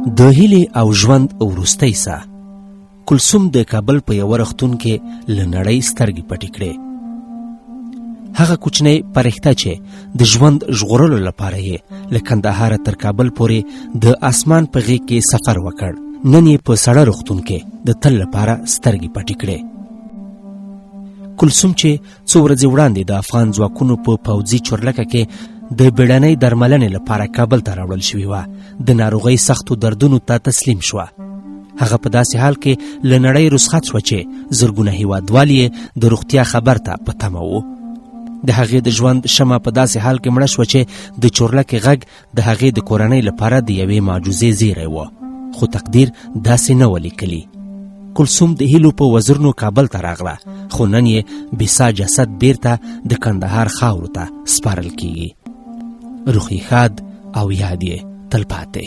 د هیلې او ژوند وروستی ساه. کلثوم د کابل په یوه روغتون کې له نړۍ سترګې پټې کړې. هغه کوچنی پرښته چې د ژوند ژغورلو لپاره یې له کندهاره تر کابل پورې د اسمان په غېږ کې سفر وکړ، نن یې په سړه روغتون کې د تل لپاره سترګې پټې کړې. کلثوم چې څو ورځې وړاندې د افغان ځواکونو په پوځي چورلکه کې د بیړنۍ درملنې لپاره کابل ته راوړل شوې وه، د ناروغۍ سختو دردونو ته تسلیم شوه. هغه په داسې حال کې له نړۍ رخصت شوه چې زرګونه هیوادوال یې د روغتیا خبر ته په تمه وو. د هغې د ژوند شمع په داسې حال کې مړه شوه چې د چورلکې غږ د هغې د کورنۍ لپاره د یوې معجزې زیری و، خو تقدیر داسې نه و لیکلي. کلثوم د هیلو په وزرونو کابل ته راغله، خو نن یې بېسا جسد بیرته د کندهار خاورو ته سپارل کیږي. روح یې ښاد او یاد یې تلپاتې.